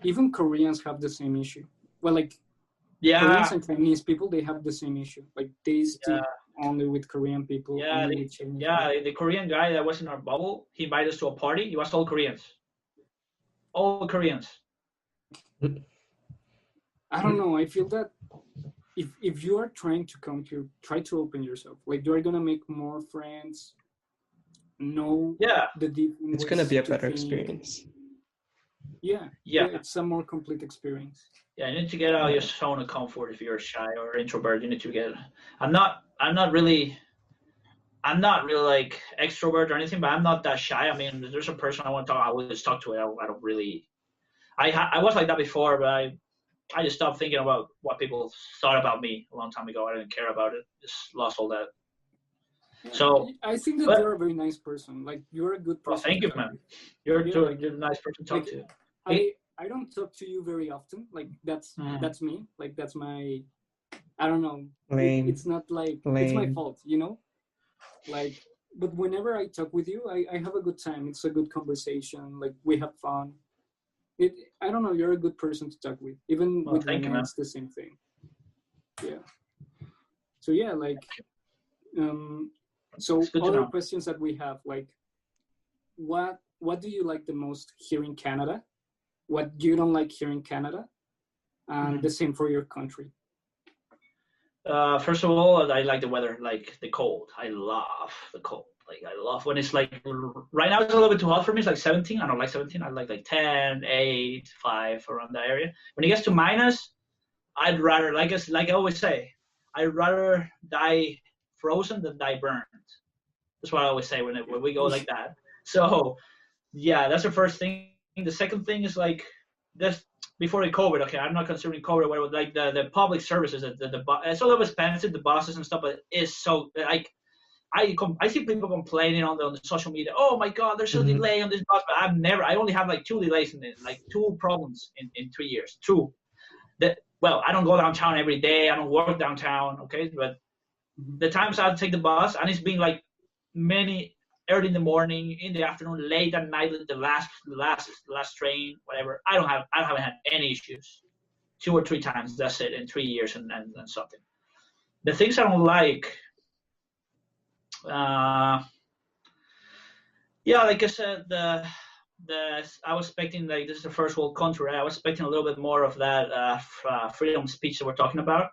even Koreans have the same issue. Well, like Yeah, Koreans and Chinese people, they have the same issue. Like they stick Yeah. only with Korean people. Yeah, only with Chinese yeah. people. The Korean guy that was in our bubble, he invited us to a party. It was all Koreans. All Koreans. I don't know. I feel that if you are trying to come here, try to open yourself. Like you are gonna make more friends. Know Yeah, the different. It's gonna ways be a to better think. experience. Yeah, yeah. it's a more complete experience. Yeah, you need to get out of your zone of comfort if you're shy or introvert. You need to get. I'm not really like extrovert or anything, but I'm not that shy. I mean, if there's a person I want to talk, I will just talk to it. I don't really. I was like that before, but I just stopped thinking about what people thought about me a long time ago. I didn't care about it. Just lost all that. So I think that but- you're a very nice person. Like you're a good person. Well, thank to you, talk man. with. You're Yeah. you're a nice person to talk Like, to. I don't talk to you very often. Like that's Mhm. that's me. Like that's my. I don't know. Lame. It's not like it's my Lame. fault, you know. Like, but whenever I talk with you, I have a good time. It's a good conversation. Like we have fun. I don't know. You're a good person to talk with. Even Well, with thank you, women, man. it's the same thing. Yeah. So yeah, like, so It's good to other know. questions that we have, like, what do you like the most here in Canada? What you don't like here in Canada? And the same for your country. First of all, I like the weather, like the cold. I love the cold. Like I love when it's like right now it's a little bit too hot for me. It's like 17. I don't like 17. I like 10, 8, 5 around that area. When it gets to minus, I'd rather like I always say, I'd rather die frozen than die burned. That's what I always say when we go like that. So yeah, that's the first thing. The second thing is like this before the COVID. Okay, I'm not considering COVID. Whatever. Like the public services, it's a little expensive, the buses and stuff, but it's so like. I see people complaining on the social media. Oh my God, there's a delay on this bus. But I only have like 2 delays in it, like 2 problems in 3 years. 2. Well, I don't go downtown every day. I don't work downtown. Okay, but the times I take the bus and it's been like many early in the morning, in the afternoon, late at night, the last train, whatever. I haven't had any issues. 2 or 3 times. That's it in 3 years and something. The things I don't like. Yeah, like I said, I was expecting like this is the first world country. Right? I was expecting a little bit more of that freedom of speech that we're talking about,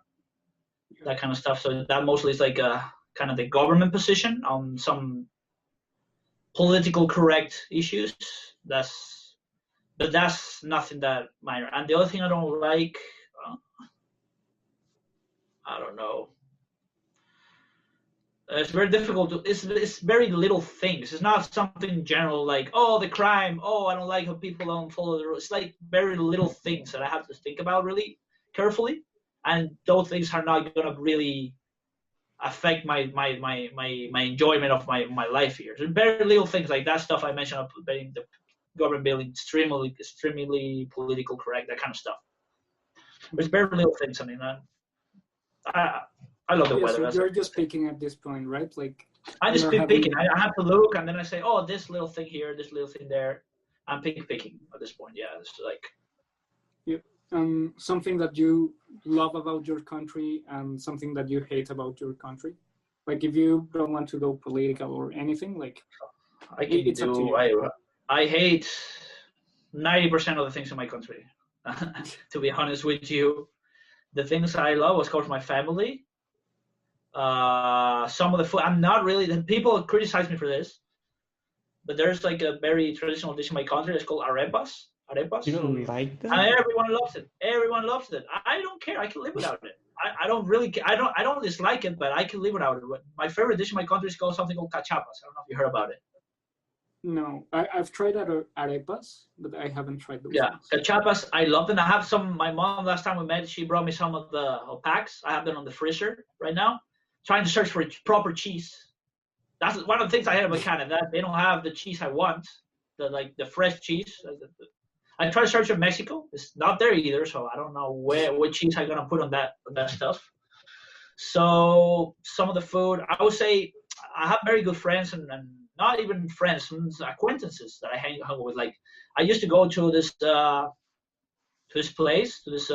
that kind of stuff. So that mostly is like kind of the government position on some political correct issues. But that's nothing that minor. And the other thing I don't like, I don't know. It's very difficult to. It's very little things. It's not something general like the crime. I don't like how people don't follow the rules. It's like very little things that I have to think about really carefully, and those things are not gonna really affect my enjoyment of my life here. There's very little things like that stuff I mentioned about the government being extremely political correct, that kind of stuff. There's very little things. I mean, I love the weather. So you're just picking at this point, right? Like I just pick picking. I have to look, and then I say, this little thing here, this little thing there. I'm picking at this point. Yeah, it's like. Something that you love about your country and something that you hate about your country. Like if you don't want to go political or anything, like it's up to you. I hate 90% of the things in my country. To be honest with you, the things I love was called my family. Some of the food, I'm not really. People criticize me for this, but there's like a very traditional dish in my country. It's called arepas. arepas. You don't like them? And everyone loves it. Everyone loves it. I don't care. I can live without it. I don't really. I don't dislike it, but I can live without it. My favorite dish in my country is called something called cachapas. I don't know if you heard about it. No, I've tried arepas, but I haven't tried those. Yeah, ones. cachapas. I love them. I have some. My mom last time we met, she brought me some of the packs. I have them on the freezer right now. Trying to search for proper cheese. That's one of the things I hate about Canada. They don't have the cheese I want. The fresh cheese. I try to search in Mexico. It's not there either, so I don't know what cheese I'm gonna put on that stuff. So some of the food, I would say, I have very good friends and not even friends, acquaintances that I hang with. Like I used to go to this place, to this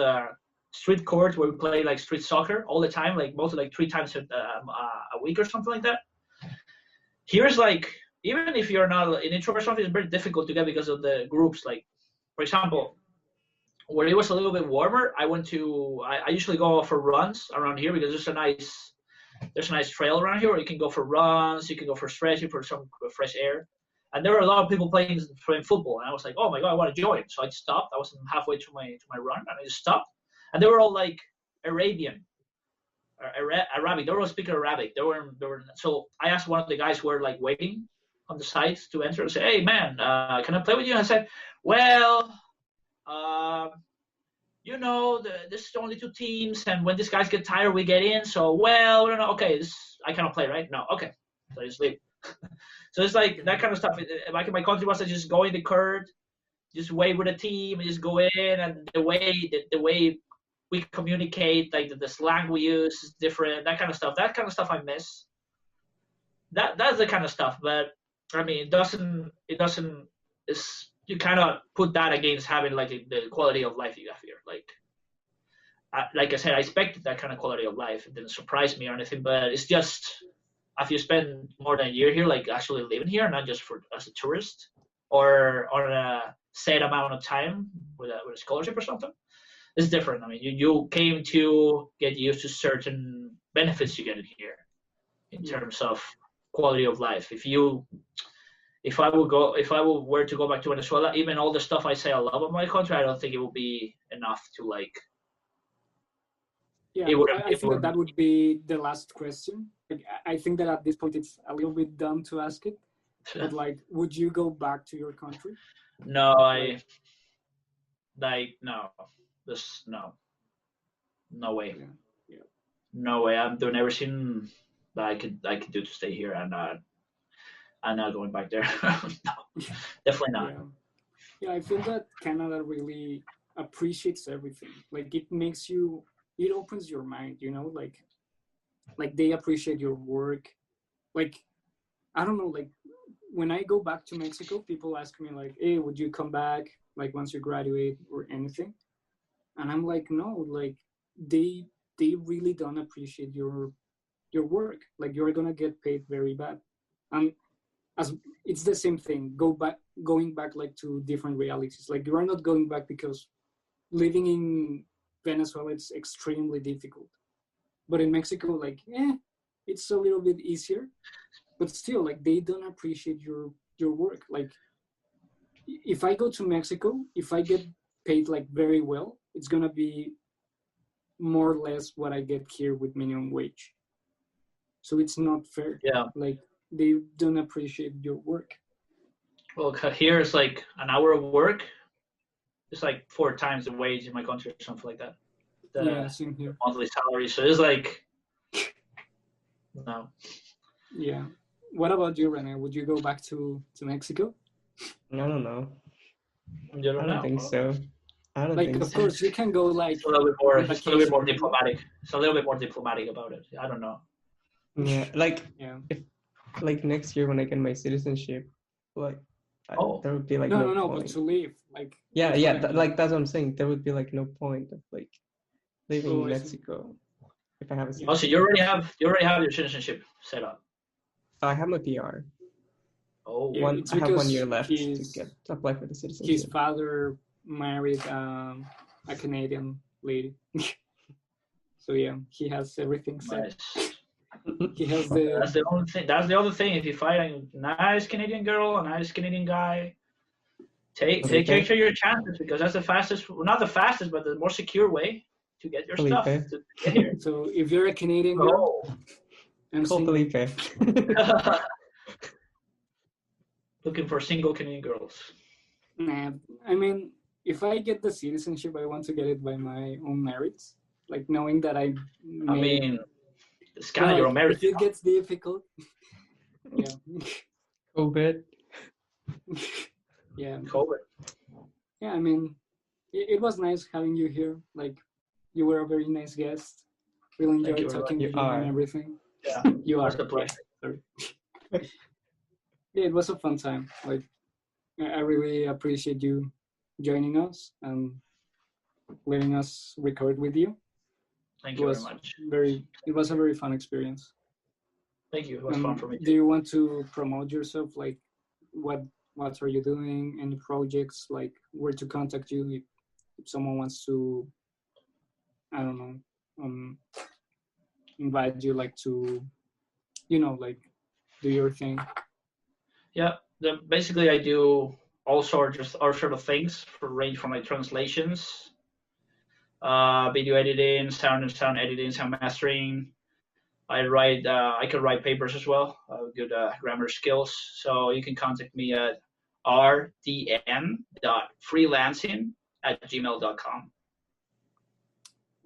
street court where we play like street soccer all the time, like mostly like 3 times a week or something like that. Here's like, even if you're not an introvert or something, it's very difficult to get because of the groups. Like, for example, when it was a little bit warmer, I usually go for runs around here because there's a nice trail around here where you can go for runs, you can go for stretching, for some fresh air. And there were a lot of people playing football, and I was like, oh my god, I want to join. So I stopped. I was halfway to my run, and I just stopped. And they were all like Arabic. They were all speaking Arabic. They were. So I asked one of the guys who were like waiting on the sides to enter. I said, hey man, can I play with you? And I said, well, there's only 2 teams, and when these guys get tired, we get in. So, well, no, okay, I cannot play, right? No, okay. So I just leave. So it's like that kind of stuff. Like in my country was just go in the court, just wait with the team, and just go in, and the way we communicate, like the slang we use is different. That kind of stuff I miss. That's the kind of stuff. But I mean, you kind of put that against having like the quality of life you have here. Like I said, I expected that kind of quality of life. It didn't surprise me or anything, but it's just if you spend more than a year here, like actually living here, not just as a tourist or on a set amount of time with a scholarship or something, it's different. I mean, you came to get used to certain benefits you get in here in terms of quality of life. If I were to go back to Venezuela, even all the stuff I say I love about my country, I don't think it would be enough to like. Yeah, I think that would be the last question. Like, I think that at this point it's a little bit dumb to ask it, but like, would you go back to your country? No, no way. Yeah. No way. I'm doing everything that I could do to stay here, and I'm not going back there. No, definitely not. Yeah, I feel that Canada really appreciates everything. Like it opens your mind, like they appreciate your work. Like, I don't know, like when I go back to Mexico, people ask me like, hey, would you come back like once you graduate or anything? And I'm like, no, like they really don't appreciate your work. Like you're gonna get paid very bad. And as it's the same thing, going back like to different realities. Like you are not going back because living in Venezuela it's extremely difficult. But in Mexico, like, it's a little bit easier. But still, like they don't appreciate your work. Like if I go to Mexico, if I get paid like very well, it's gonna be more or less what I get here with minimum wage. So it's not fair. Yeah. Like they don't appreciate your work. Well, here it's like an hour of work. It's like 4 times the wage in my country or something like that. Yeah, same here. Monthly salary. So it's like, no. Yeah. What about you, Rene? Would you go back to Mexico? I don't know. I don't think so. I don't like, think of so. course, you can go like. It's a little bit more diplomatic. It's a little bit more diplomatic about it. I don't know. Yeah, Yeah. if like next year when I get my citizenship, like there would be like no, point. but to leave, like. Yeah, like that's what I'm saying. There would be like no point of like living in Mexico if I have a citizenship. Also, you already have your citizenship set up. I have my PR. Oh, Yeah, I have 1 year left to apply for the citizenship. His father married a Canadian lady, so yeah, he has everything set. nice. He has the. That's the only thing. That's the other thing. If you find a nice Canadian girl, a nice Canadian guy, take your chances, because that's the fastest, well, not the fastest, but the more secure way to get your stuff Felipe. to get here. So if you're a Canadian girl, Oh. I'm Call single. Felipe. Looking for single Canadian girls. Nah, I mean, if I get the citizenship, I want to get it by my own merits. Like knowing that I mean, it's kind of your merit. If it gets difficult, yeah. COVID. Yeah. COVID. Yeah, I mean, it was nice having you here. Like, you were a very nice guest. Really Thank enjoyed you very talking much. to you You are. and everything. Yeah, You are. it's a pleasure. Sorry. Yeah, it was a fun time. Like, I really appreciate you joining us and letting us record with you. Thank It you was very much. It was a very fun experience. Thank you. It was fun for me Do too. you want to promote yourself? Like, what are you doing? Any projects? Like, where to contact you if someone wants to, I don't know, invite you, like, to, like, do your thing. Yeah, basically I do all sorts of things, for range from like translations, video editing, sound editing, sound mastering. I could write papers as well. Good grammar skills. So you can contact me at rdn.freelancing@gmail.com.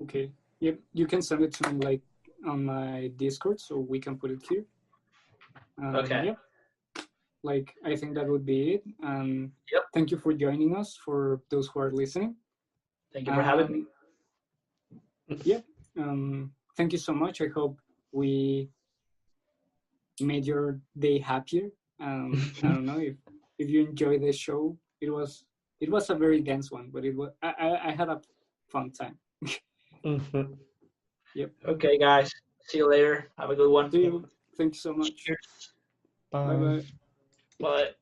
Okay. Yep. You can send it to me, like, on my Discord, so we can put it here. Okay. Yep. Like, I think that would be it. Yep. Thank you for joining us, for those who are listening. Thank you for having me. Yep. Thank you so much. I hope we made your day happier. I don't know if you enjoyed the show. It was a very dense one, but I had a fun time. Mm-hmm. Yep. Okay, guys. See you later. Have a good one. See you. Thank you so much. Cheers. Bye. Bye. Bye.